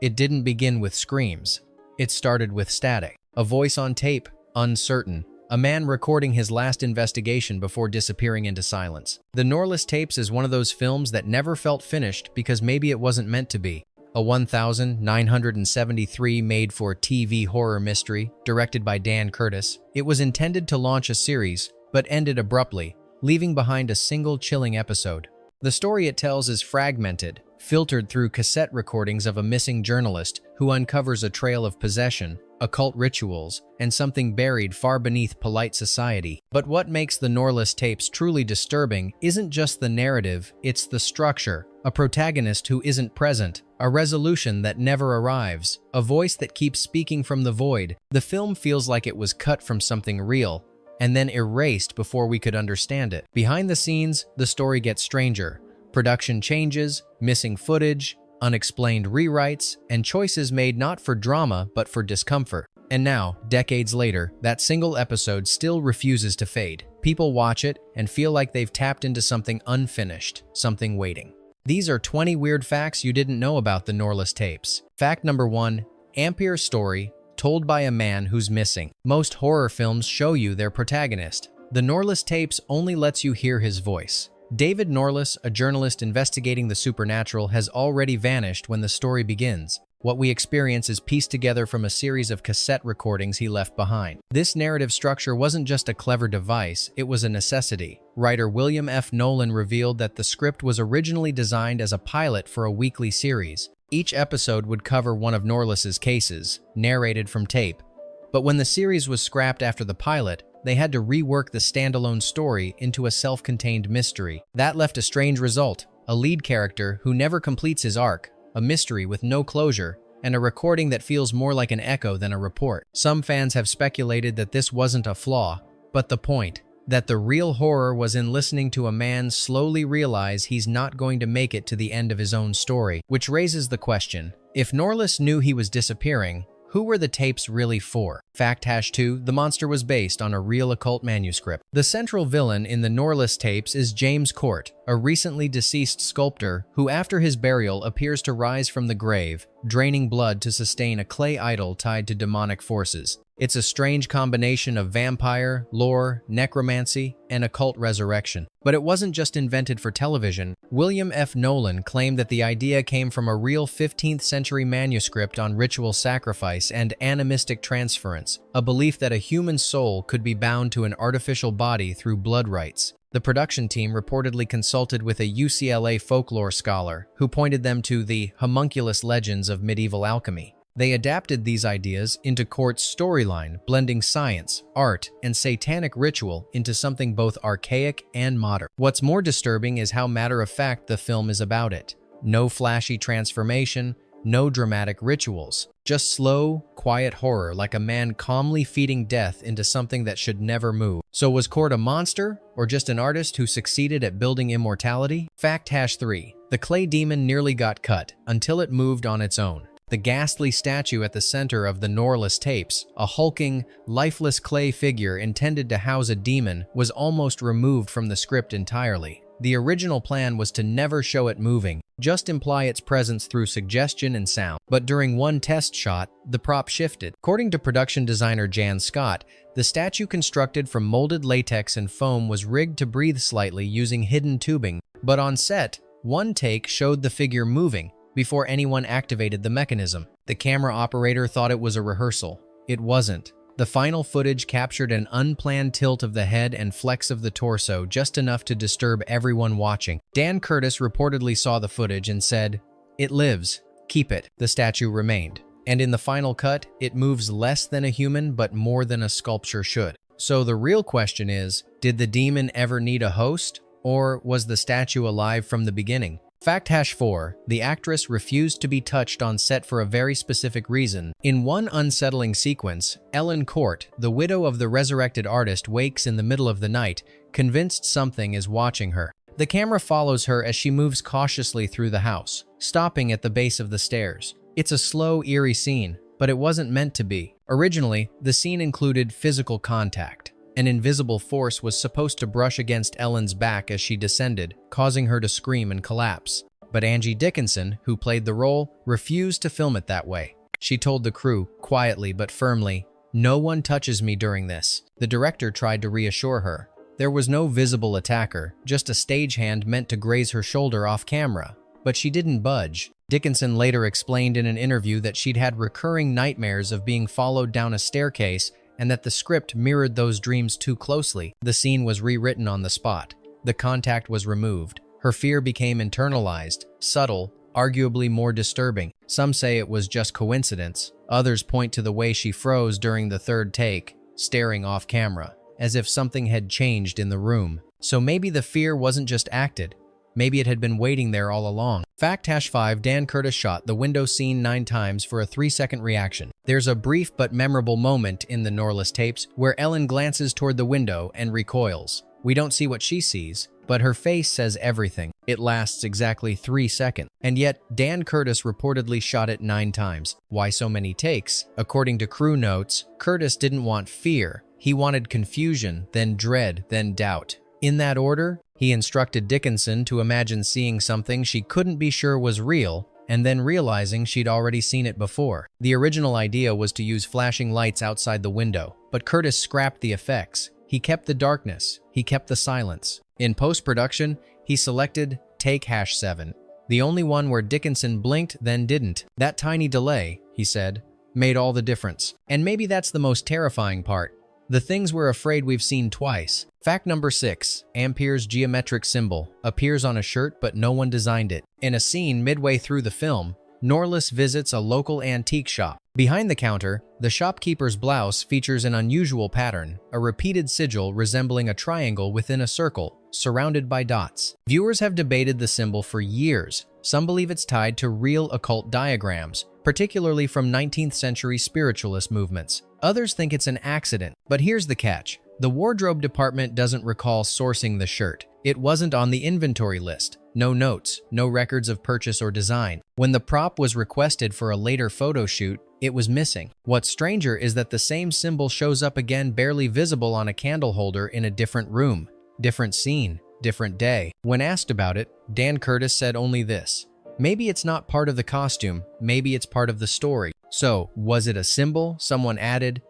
It didn't begin with screams. It started with static. A voice on tape, uncertain. A man recording his last investigation before disappearing into silence. The Norliss Tapes is one of those films that never felt finished because maybe it wasn't meant to be. A 1973 made-for-TV horror mystery, directed by Dan Curtis. It was intended to launch a series, but ended abruptly, leaving behind a single chilling episode. The story it tells is fragmented, filtered through cassette recordings of a missing journalist who uncovers a trail of possession, occult rituals, and something buried far beneath polite society. But what makes the Norliss Tapes truly disturbing isn't just the narrative, it's the structure. A protagonist who isn't present, a resolution that never arrives, a voice that keeps speaking from the void. The film feels like it was cut from something real, and then erased before we could understand it. Behind the scenes, the story gets stranger. Production changes, missing footage, unexplained rewrites, and choices made not for drama but for discomfort. And now, decades later, that single episode still refuses to fade. People watch it and feel like they've tapped into something unfinished, something waiting. These are 20 weird facts you didn't know about the Norliss Tapes. Fact number 1. Ampere's story, told by a man who's missing. Most horror films show you their protagonist. The Norliss Tapes only lets you hear his voice. David Norliss, a journalist investigating the supernatural, has already vanished when the story begins. What we experience is pieced together from a series of cassette recordings he left behind. This narrative structure wasn't just a clever device, it was a necessity. Writer William F. Nolan revealed that the script was originally designed as a pilot for a weekly series. Each episode would cover one of Norliss's cases, narrated from tape. But when the series was scrapped after the pilot, they had to rework the standalone story into a self-contained mystery. That left a strange result: a lead character who never completes his arc, a mystery with no closure, and a recording that feels more like an echo than a report. Some fans have speculated that this wasn't a flaw, but the point, that the real horror was in listening to a man slowly realize he's not going to make it to the end of his own story. Which raises the question, if Norliss knew he was disappearing, who were the tapes really for? Fact #2, the monster was based on a real occult manuscript. The central villain in the Norliss Tapes is James Court, a recently deceased sculptor who after his burial appears to rise from the grave, draining blood to sustain a clay idol tied to demonic forces. It's a strange combination of vampire, lore, necromancy, and occult resurrection. But it wasn't just invented for television. William F. Nolan claimed that the idea came from a real 15th century manuscript on ritual sacrifice and animistic transference, a belief that a human soul could be bound to an artificial body through blood rites. The production team reportedly consulted with a UCLA folklore scholar who pointed them to the homunculus legends of medieval alchemy. They adapted these ideas into Court's storyline, blending science, art, and satanic ritual into something both archaic and modern. What's more disturbing is how matter-of-fact the film is about it. No flashy transformation, no dramatic rituals, just slow, quiet horror like a man calmly feeding death into something that should never move. So was Court a monster, or just an artist who succeeded at building immortality? Fact #3. The clay demon nearly got cut, until it moved on its own. The ghastly statue at the center of the Norliss Tapes, a hulking, lifeless clay figure intended to house a demon, was almost removed from the script entirely. The original plan was to never show it moving, just imply its presence through suggestion and sound. But during one test shot, the prop shifted. According to production designer Jan Scott, the statue constructed from molded latex and foam was rigged to breathe slightly using hidden tubing. But on set, one take showed the figure moving before anyone activated the mechanism. The camera operator thought it was a rehearsal. It wasn't. The final footage captured an unplanned tilt of the head and flex of the torso, just enough to disturb everyone watching. Dan Curtis reportedly saw the footage and said, "It lives. Keep it." The statue remained. And in the final cut, it moves less than a human but more than a sculpture should. So the real question is, did the demon ever need a host? Or was the statue alive from the beginning? Fact #4, the actress refused to be touched on set for a very specific reason. In one unsettling sequence, Ellen Court, the widow of the resurrected artist, wakes in the middle of the night, convinced something is watching her. The camera follows her as she moves cautiously through the house, stopping at the base of the stairs. It's a slow, eerie scene, but it wasn't meant to be. Originally, the scene included physical contact. An invisible force was supposed to brush against Ellen's back as she descended, causing her to scream and collapse. But Angie Dickinson, who played the role, refused to film it that way. She told the crew, quietly but firmly, "No one touches me during this." The director tried to reassure her. There was no visible attacker, just a stagehand meant to graze her shoulder off camera. But she didn't budge. Dickinson later explained in an interview that she'd had recurring nightmares of being followed down a staircase and that the script mirrored those dreams too closely. The scene was rewritten on the spot. The contact was removed. Her fear became internalized, subtle, arguably more disturbing. Some say it was just coincidence. Others point to the way she froze during the third take, staring off camera, as if something had changed in the room. So maybe the fear wasn't just acted. Maybe it had been waiting there all along. Fact #5, Dan Curtis shot the window scene 9 times for a 3-second reaction. There's a brief but memorable moment in the Norliss tapes where Ellen glances toward the window and recoils. We don't see what she sees, but her face says everything. It lasts exactly 3 seconds. And yet, Dan Curtis reportedly shot it 9 times. Why so many takes? According to crew notes, Curtis didn't want fear. He wanted confusion, then dread, then doubt. In that order, he instructed Dickinson to imagine seeing something she couldn't be sure was real, and then realizing she'd already seen it before. The original idea was to use flashing lights outside the window, but Curtis scrapped the effects. He kept the darkness. He kept the silence. In post-production, he selected take #7, the only one where Dickinson blinked then didn't. That tiny delay, he said, made all the difference. And maybe that's the most terrifying part. The things we're afraid we've seen twice. Fact #6, Ampere's geometric symbol appears on a shirt but no one designed it. In a scene midway through the film, Norliss visits a local antique shop. Behind the counter, the shopkeeper's blouse features an unusual pattern, a repeated sigil resembling a triangle within a circle, surrounded by dots. Viewers have debated the symbol for years. Some believe it's tied to real occult diagrams, particularly from 19th century spiritualist movements. Others think it's an accident, but here's the catch. The wardrobe department doesn't recall sourcing the shirt. It wasn't on the inventory list. No notes, no records of purchase or design. When the prop was requested for a later photo shoot, it was missing. What's stranger is that the same symbol shows up again, barely visible on a candle holder in a different room, different scene, different day. When asked about it, Dan Curtis said only this: "Maybe it's not part of the costume, maybe it's part of the story." So, was it a symbol someone added,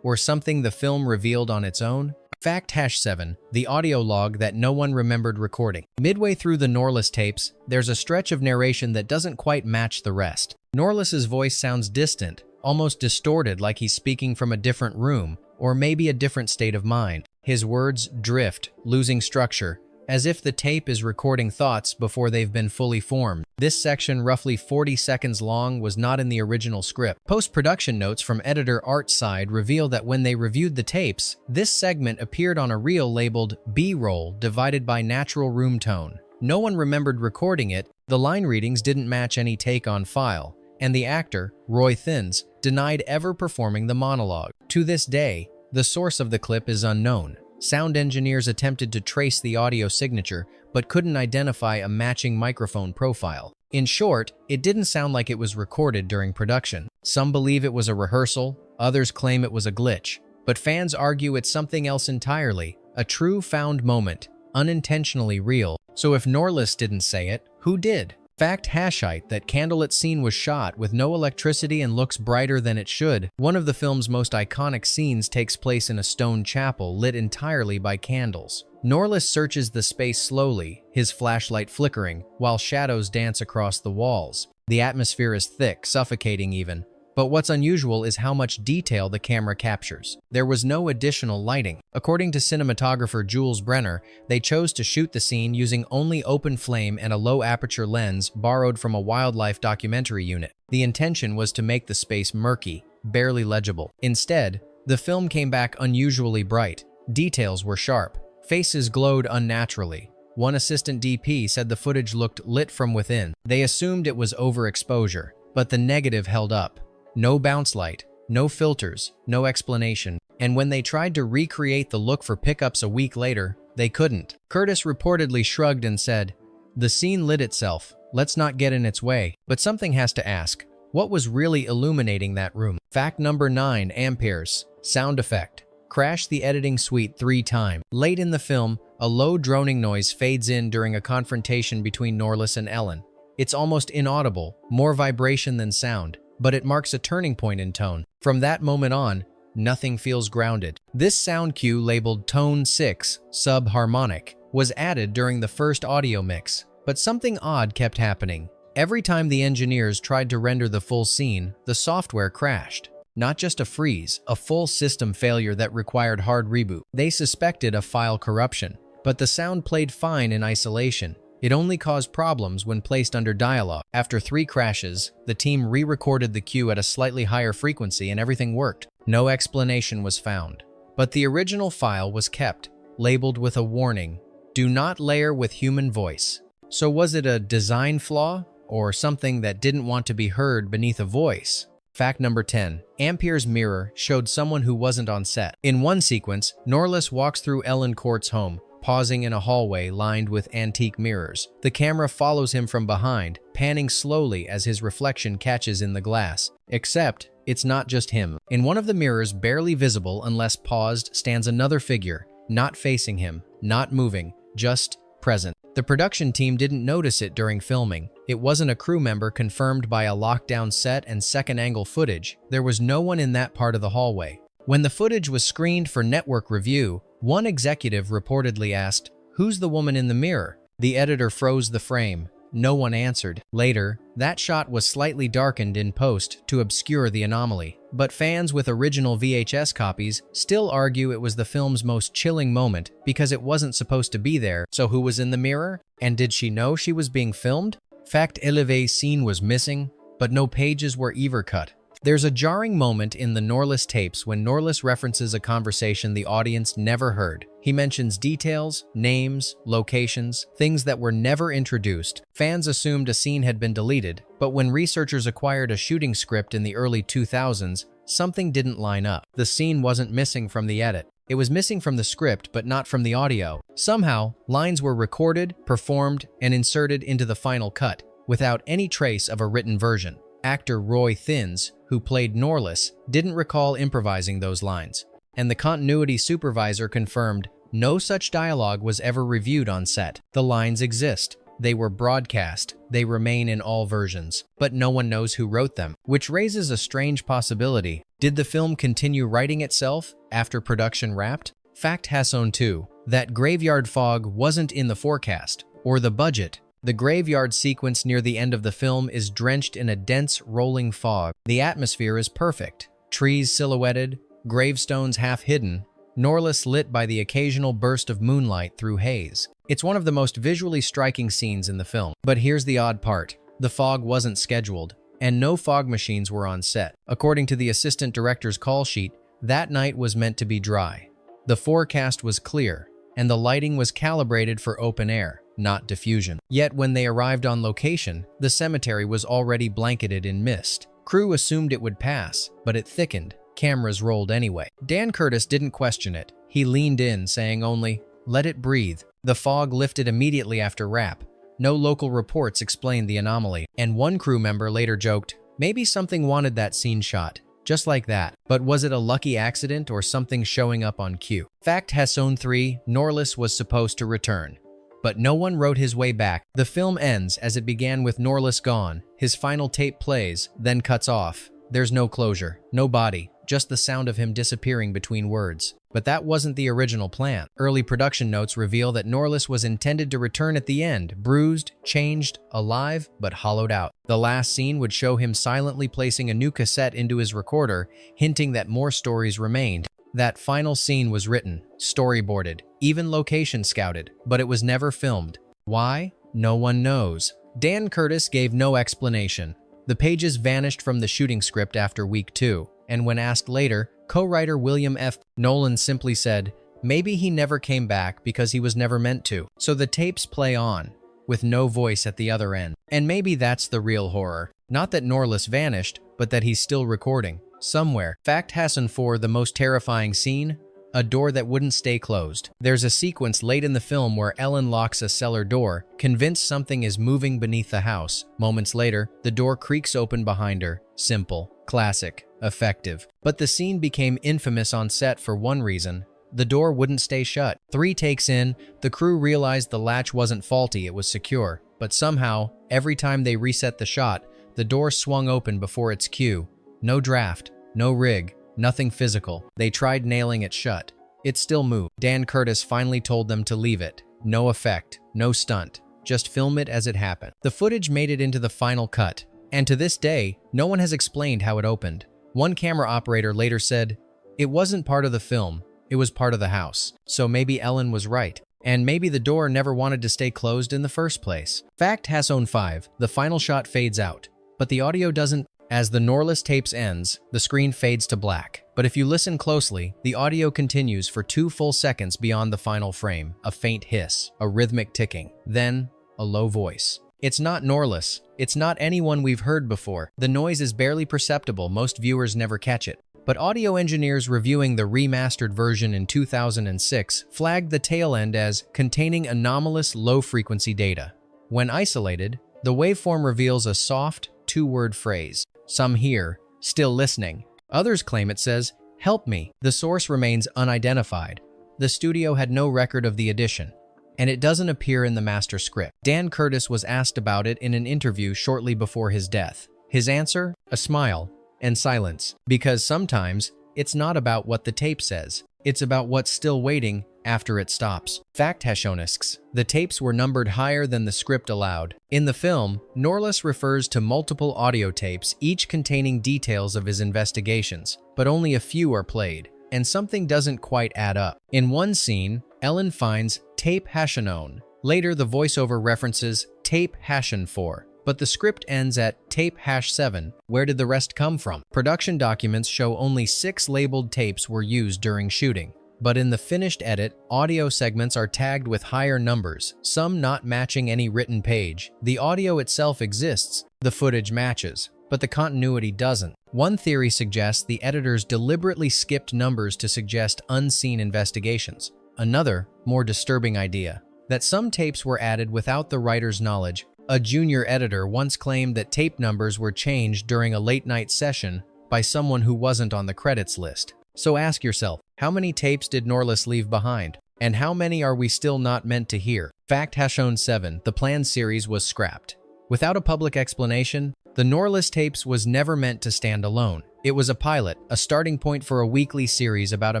or something the film revealed on its own? Fact #7, the audio log that no one remembered recording. Midway through the Norliss tapes, there's a stretch of narration that doesn't quite match the rest. Norliss's voice sounds distant, almost distorted, like he's speaking from a different room, or maybe a different state of mind. His words drift, losing structure, as if the tape is recording thoughts before they've been fully formed. This section, roughly 40 seconds long, was not in the original script. Post-production notes from editor Art Side reveal that when they reviewed the tapes, this segment appeared on a reel labeled B-roll divided by natural room tone. No one remembered recording it, the line readings didn't match any take on file, and the actor, Roy Thins, denied ever performing the monologue. To this day, the source of the clip is unknown. Sound engineers attempted to trace the audio signature, but couldn't identify a matching microphone profile. In short, it didn't sound like it was recorded during production. Some believe it was a rehearsal, others claim it was a glitch, but fans argue it's something else entirely, a true found moment, unintentionally real. So if Norliss didn't say it, who did? Fact #8, that candlelit scene was shot with no electricity and looks brighter than it should. One of the film's most iconic scenes takes place in a stone chapel lit entirely by candles. Norliss searches the space slowly, his flashlight flickering, while shadows dance across the walls. The atmosphere is thick, suffocating even. But what's unusual is how much detail the camera captures. There was no additional lighting. According to cinematographer Jules Brenner, they chose to shoot the scene using only open flame and a low-aperture lens borrowed from a wildlife documentary unit. The intention was to make the space murky, barely legible. Instead, the film came back unusually bright. Details were sharp. Faces glowed unnaturally. One assistant DP said the footage looked lit from within. They assumed it was overexposure, but the negative held up. No bounce light, no filters, no explanation. And when they tried to recreate the look for pickups a week later, they couldn't. Curtis reportedly shrugged and said, "The scene lit itself. Let's not get in its way." But something has to ask, what was really illuminating that room? Fact #9, Ampere's sound effect. Crash the editing suite 3 times. Late in the film, a low droning noise fades in during a confrontation between Norliss and Ellen. It's almost inaudible, more vibration than sound, but it marks a turning point in tone. From that moment on, nothing feels grounded. This sound cue, labeled Tone 6, subharmonic, was added during the first audio mix, but something odd kept happening. Every time the engineers tried to render the full scene, the software crashed. Not just a freeze, a full system failure that required hard reboot. They suspected a file corruption, but the sound played fine in isolation. It only caused problems when placed under dialogue. After 3 crashes, the team re-recorded the cue at a slightly higher frequency and everything worked. No explanation was found. But the original file was kept, labeled with a warning, "Do not layer with human voice." So was it a design flaw, or something that didn't want to be heard beneath a voice? Fact number 10. Ampere's mirror showed someone who wasn't on set. In one sequence, Norliss walks through Ellen Court's home, pausing in a hallway lined with antique mirrors. The camera follows him from behind, panning slowly as his reflection catches in the glass. Except, it's not just him. In one of the mirrors, barely visible unless paused, stands another figure, not facing him, not moving, just present. The production team didn't notice it during filming. It wasn't a crew member confirmed by a lockdown set and second-angle footage. There was no one in that part of the hallway. When the footage was screened for network review, one executive reportedly asked, "Who's the woman in the mirror?" The editor froze the frame. No one answered. Later, that shot was slightly darkened in post to obscure the anomaly. But fans with original VHS copies still argue it was the film's most chilling moment because it wasn't supposed to be there. So who was in the mirror? And did she know she was being filmed? Fact élevé scene was missing, but no pages were ever cut. There's a jarring moment in the Norliss Tapes when Norliss references a conversation the audience never heard. He mentions details, names, locations, things that were never introduced. Fans assumed a scene had been deleted, but when researchers acquired a shooting script in the early 2000s, something didn't line up. The scene wasn't missing from the edit. It was missing from the script, but not from the audio. Somehow, lines were recorded, performed, and inserted into the final cut, without any trace of a written version. Actor Roy Thins, who played Norliss, didn't recall improvising those lines, and the continuity supervisor confirmed no such dialogue was ever reviewed on set. The lines exist. They were broadcast. They remain in all versions, but no one knows who wrote them, which raises a strange possibility. Did the film continue writing itself after production wrapped? Fact Hasson 2. That graveyard fog wasn't in the forecast or the budget. The graveyard sequence near the end of the film is drenched in a dense, rolling fog. The atmosphere is perfect. Trees silhouetted, gravestones half hidden, Norliss lit by the occasional burst of moonlight through haze. It's one of the most visually striking scenes in the film. But here's the odd part. The fog wasn't scheduled, and no fog machines were on set. According to the assistant director's call sheet, that night was meant to be dry. The forecast was clear, and the lighting was calibrated for open air, not diffusion. Yet when they arrived on location, the cemetery was already blanketed in mist. Crew assumed it would pass, but it thickened. Cameras rolled anyway. Dan Curtis didn't question it. He leaned in, saying only, "Let it breathe." The fog lifted immediately after wrap. No local reports explained the anomaly, and one crew member later joked, "Maybe something wanted that scene shot. Just like that." But was it a lucky accident or something showing up on cue? Fact Hasson 3, Norliss was supposed to return, but no one wrote his way back. The film ends as it began with Norliss gone. His final tape plays, then cuts off. There's no closure, no body, just the sound of him disappearing between words. But that wasn't the original plan. Early production notes reveal that Norliss was intended to return at the end, bruised, changed, alive, but hollowed out. The last scene would show him silently placing a new cassette into his recorder, hinting that more stories remained. That final scene was written, storyboarded, even location scouted, but it was never filmed. Why? No one knows. Dan Curtis gave no explanation. The pages vanished from the shooting script after week 2, and when asked later, co-writer William F. Nolan simply said, maybe he never came back because he was never meant to. So the tapes play on, with no voice at the other end. And maybe that's the real horror. Not that Norliss vanished, but that he's still recording, somewhere. Fact Hasson 4, the most terrifying scene? A door that wouldn't stay closed. There's a sequence late in the film where Ellen locks a cellar door, convinced something is moving beneath the house. Moments later, the door creaks open behind her. Simple, classic, effective. But the scene became infamous on set for one reason. The door wouldn't stay shut. 3 takes in, the crew realized the latch wasn't faulty, it was secure. But somehow, Every time they reset the shot, the door swung open before its cue. No draft, no rig, nothing physical. They tried nailing it shut. It still moved. Dan Curtis finally told them to leave it. No effect, no stunt. Just film it as it happened. The footage made it into the final cut, and to this day, no one has explained how it opened. One camera operator later said, "It wasn't part of the film, it was part of the house." So maybe Ellen was right. And maybe the door never wanted to stay closed in the first place. Fact Hasson 5, the final shot fades out, but the audio doesn't. As the Norliss Tapes ends, the screen fades to black. But if you listen closely, the audio continues for 2 full seconds beyond the final frame, a faint hiss, a rhythmic ticking, then a low voice. It's not Norliss. It's not anyone we've heard before. The noise is barely perceptible, most viewers never catch it. But audio engineers reviewing the remastered version in 2006 flagged the tail end as containing anomalous low-frequency data. When isolated, the waveform reveals a soft, 2-word phrase. Some hear, "Still listening." Others claim it says, "Help me." The source remains unidentified. The studio had no record of the edition, and it doesn't appear in the master script. Dan Curtis was asked about it in an interview shortly before his death. His answer? A smile and silence. Because sometimes, it's not about what the tape says. It's about what's still waiting after it stops. Fact Hashonisks. The tapes were numbered higher than the script allowed. In the film, Norliss refers to multiple audio tapes, each containing details of his investigations, but only a few are played, and something doesn't quite add up. In one scene, Ellen finds tape Hashonon. Later, the voiceover references tape Hashon 4. But the script ends at tape #7. Where did the rest come from? Production documents show only 6 labeled tapes were used during shooting. But in the finished edit, audio segments are tagged with higher numbers, some not matching any written page. The audio itself exists, the footage matches, but the continuity doesn't. One theory suggests the editors deliberately skipped numbers to suggest unseen investigations. Another, more disturbing idea, that some tapes were added without the writer's knowledge. A junior editor once claimed that tape numbers were changed during a late-night session by someone who wasn't on the credits list. So ask yourself, how many tapes did Norliss leave behind? And how many are we still not meant to hear? Fact Hashown 7, the planned series was scrapped. Without a public explanation, the Norliss Tapes was never meant to stand alone. It was a pilot, a starting point for a weekly series about a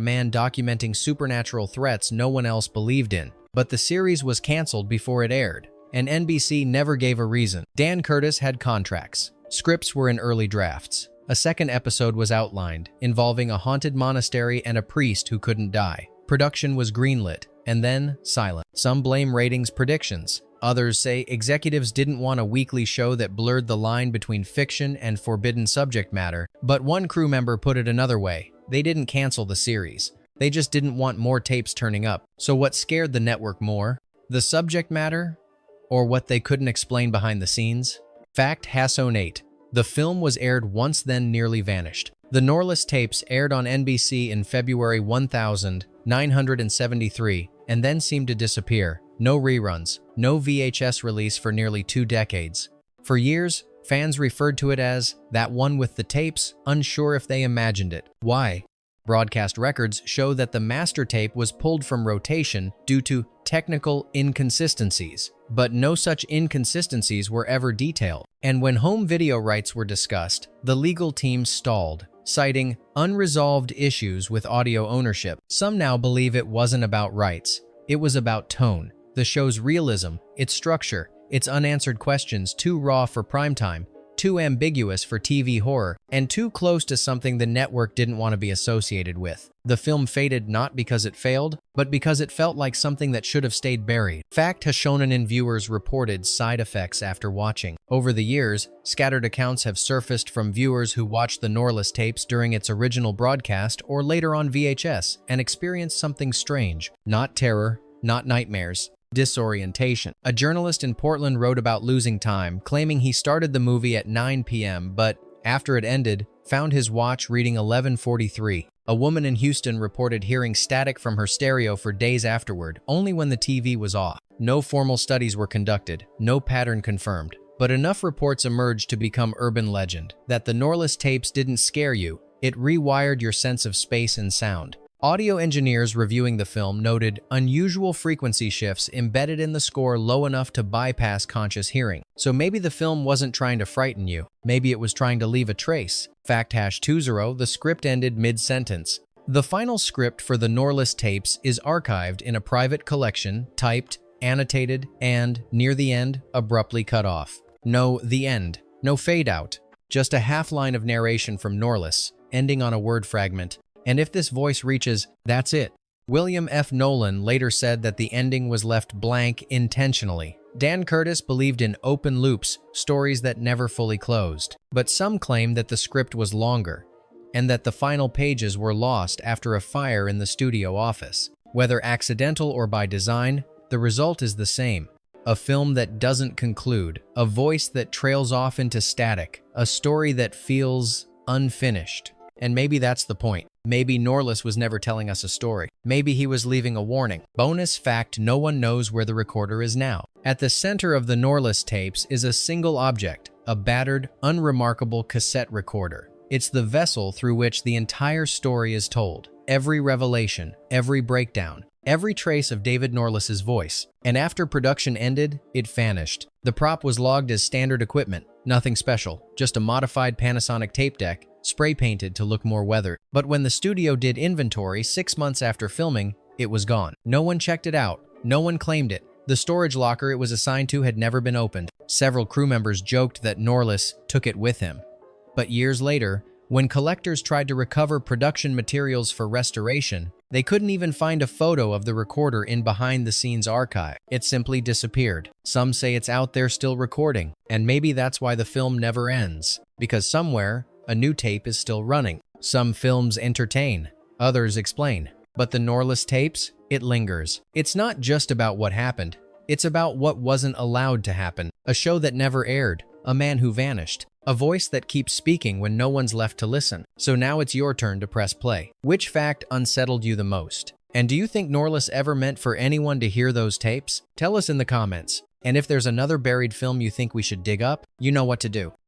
man documenting supernatural threats no one else believed in. But the series was canceled before it aired, and NBC never gave a reason. Dan Curtis had contracts. Scripts were in early drafts. A second episode was outlined, involving a haunted monastery and a priest who couldn't die. Production was greenlit, and then silent. Some blame ratings predictions. Others say executives didn't want a weekly show that blurred the line between fiction and forbidden subject matter. But one crew member put it another way. They didn't cancel the series. They just didn't want more tapes turning up. So what scared the network more? The subject matter? Or what they couldn't explain behind the scenes? Fact Hashown 8. The film was aired once then nearly vanished. The Norliss Tapes aired on NBC in February 1973 and then seemed to disappear. No reruns, no VHS release for nearly 2 decades. For years, fans referred to it as that one with the tapes, unsure if they imagined it. Why? Broadcast records show that the master tape was pulled from rotation due to technical inconsistencies, but no such inconsistencies were ever detailed. And when home video rights were discussed, the legal team stalled, citing unresolved issues with audio ownership. Some now believe it wasn't about rights. It was about tone, the show's realism, its structure, its unanswered questions too raw for primetime, too ambiguous for TV horror, and too close to something the network didn't want to be associated with. The film faded not because it failed, but because it felt like something that should have stayed buried. Fact Hashonen viewers reported side effects after watching. Over the years, scattered accounts have surfaced from viewers who watched the Norliss Tapes during its original broadcast or later on VHS and experienced something strange. Not terror, not nightmares. Disorientation. A journalist in Portland wrote about losing time, claiming he started the movie at 9 p.m., but after it ended, found his watch reading 11:43. A woman in Houston reported hearing static from her stereo for days afterward, only when the TV was off. No formal studies were conducted, no pattern confirmed, but enough reports emerged to become urban legend that the Norliss Tapes didn't scare you, it rewired your sense of space and sound. Audio engineers reviewing the film noted unusual frequency shifts embedded in the score low enough to bypass conscious hearing. So maybe the film wasn't trying to frighten you. Maybe it was trying to leave a trace. Fact#20, the script ended mid-sentence. The final script for the Norliss Tapes is archived in a private collection, typed, annotated, and, near the end, abruptly cut off. No the end. No fade-out. Just a half-line of narration from Norliss, ending on a word fragment. And if this voice reaches, that's it. William F. Nolan later said that the ending was left blank intentionally. Dan Curtis believed in open loops, stories that never fully closed. But some claim that the script was longer, and that the final pages were lost after a fire in the studio office. Whether accidental or by design, the result is the same. A film that doesn't conclude, a voice that trails off into static, a story that feels unfinished. And maybe that's the point. Maybe Norliss was never telling us a story. Maybe he was leaving a warning. Bonus fact: no one knows where the recorder is now. At the center of the Norliss tapes is a single object, a battered, unremarkable cassette recorder. It's the vessel through which the entire story is told. Every revelation, every breakdown, every trace of David Norliss's voice. And after production ended, it vanished. The prop was logged as standard equipment. Nothing special, just a modified Panasonic tape deck, spray-painted to look more weathered. But when the studio did inventory 6 months after filming, it was gone. No one checked it out. No one claimed it. The storage locker it was assigned to had never been opened. Several crew members joked that Norliss took it with him. But years later, when collectors tried to recover production materials for restoration, they couldn't even find a photo of the recorder in behind-the-scenes archive. It simply disappeared. Some say it's out there still recording, and maybe that's why the film never ends. Because somewhere, a new tape is still running. Some films entertain, others explain. But the Norliss Tapes, it lingers. It's not just about what happened. It's about what wasn't allowed to happen. A show that never aired. A man who vanished. A voice that keeps speaking when no one's left to listen. So now it's your turn to press play. Which fact unsettled you the most? And do you think Norliss ever meant for anyone to hear those tapes? Tell us in the comments. And if there's another buried film you think we should dig up, you know what to do.